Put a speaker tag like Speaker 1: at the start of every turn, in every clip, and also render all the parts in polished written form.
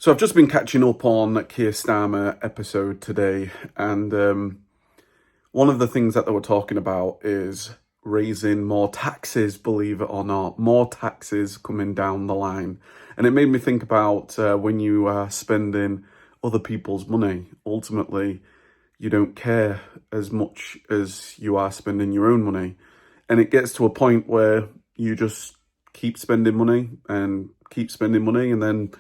Speaker 1: So I've just been catching up on Keir Starmer episode today, and one of the things that they were talking about is raising more taxes, believe it or not, more taxes coming down the line. And it made me think about when you are spending other people's money, ultimately, you don't care as much as you are spending your own money. And it gets to a point where you just keep spending money and keep spending money, and then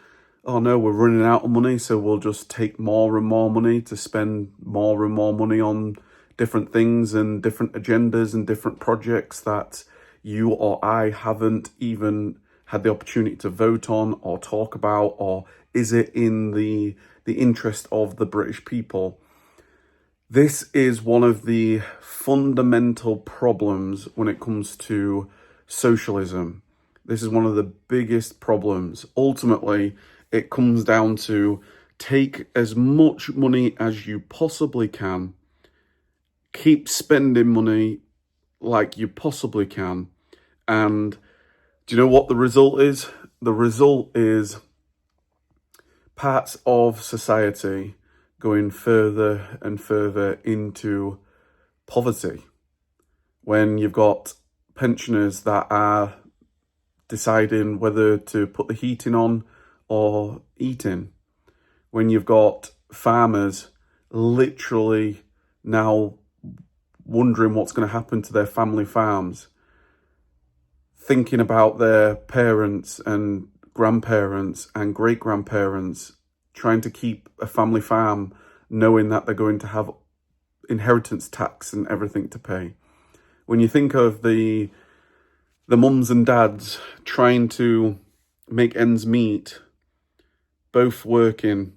Speaker 1: oh no, we're running out of money, so we'll just take more and more money to spend more and more money on different things and different agendas and different projects that you or I haven't even had the opportunity to vote on or talk about, or is it in the interest of the British people? This is one of the fundamental problems when it comes to socialism. This is one of the biggest problems. Ultimately, it comes down to take as much money as you possibly can, keep spending money like you possibly can, and do you know what the result is? The result is parts of society going further and further into poverty. When you've got pensioners that are deciding whether to put the heating on or eating, when you've got farmers literally now wondering what's going to happen to their family farms, thinking about their parents and grandparents and great-grandparents, trying to keep a family farm, knowing that they're going to have inheritance tax and everything to pay. When you think of the mums and dads trying to make ends meet, both working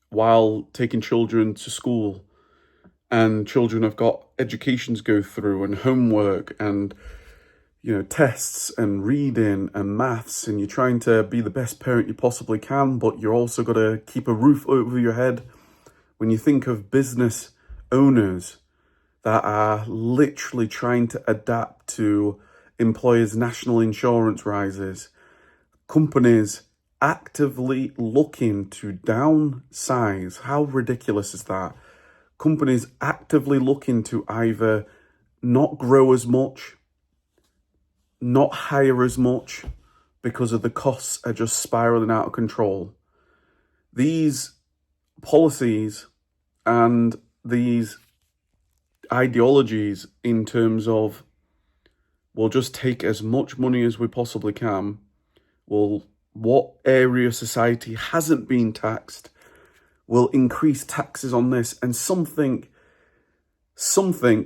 Speaker 1: while taking children to school, and children have got educations to go through and homework and tests and reading and maths, and you're trying to be the best parent you possibly can, but you're also got to keep a roof over your head. When you think of business owners that are literally trying to adapt to employers' national insurance rises, companies actively looking to downsize. How ridiculous is that? Companies actively looking to either not grow as much, not hire as much, because of the costs are just spiraling out of control. These policies and these ideologies in terms of we'll just take as much money as we possibly can, what area of society hasn't been taxed, will increase taxes on this, and something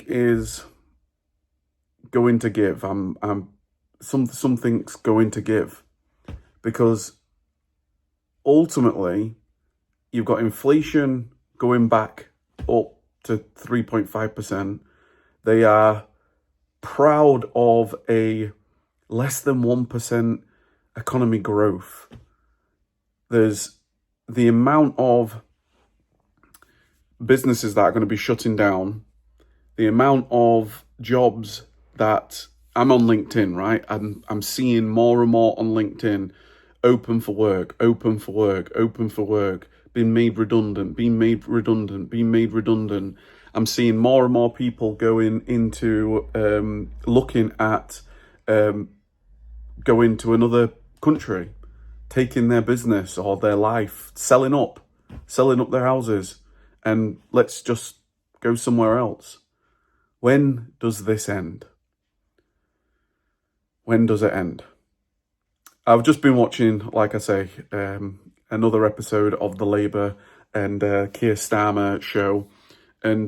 Speaker 1: is going to give. Something's going to give, because ultimately you've got inflation going back up to 3.5%. They are proud of a less than 1% economy growth. There's the amount of businesses that are going to be shutting down, the amount of jobs that I'm on LinkedIn, right? I'm seeing more and more on LinkedIn, open for work, being made redundant. I'm seeing more and more people going into looking at going to another country, taking their business or their life, selling up their houses, and let's just go somewhere else. When does this end? When does it end? I've just been watching, like I say, another episode of the Labour and Keir Starmer show, and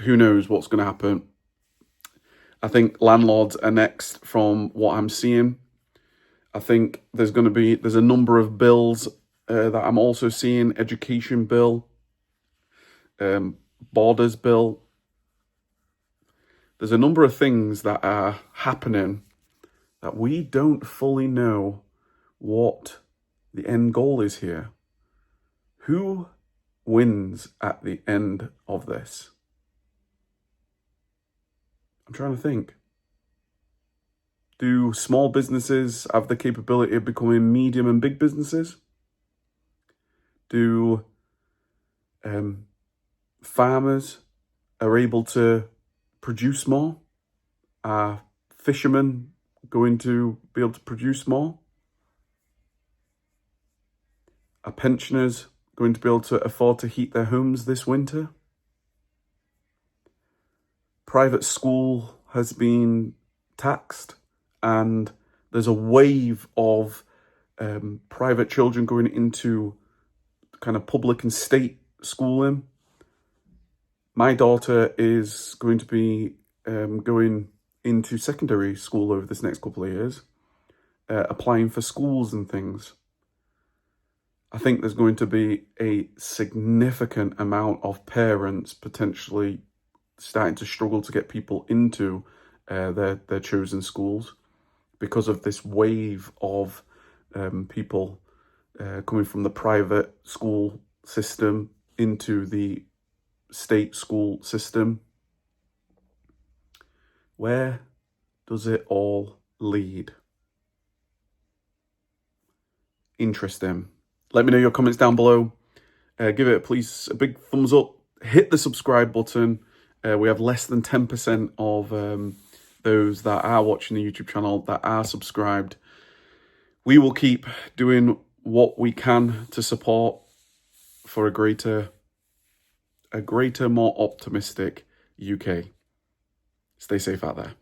Speaker 1: who knows what's going to happen. I think landlords are next from what I'm seeing. I think there's a number of bills that I'm also seeing: education bill, borders bill. There's a number of things that are happening that we don't fully know what the end goal is here. Who wins at the end of this? I'm trying to think. Do small businesses have the capability of becoming medium and big businesses? Do farmers are able to produce more? Are fishermen going to be able to produce more? Are pensioners going to be able to afford to heat their homes this winter? Private school has been taxed, and there's a wave of private children going into kind of public and state schooling. My daughter is going to be going into secondary school over this next couple of years, applying for schools and things. I think there's going to be a significant amount of parents potentially starting to struggle to get people into their chosen schools because of this wave of people coming from the private school system into the state school system. Where does it all lead? Interesting. Let me know your comments down below. Give it, please, a big thumbs up. Hit the subscribe button. We have less than 10% of those that are watching the YouTube channel that are subscribed. We will keep doing what we can to support for a greater, more optimistic UK. Stay safe out there.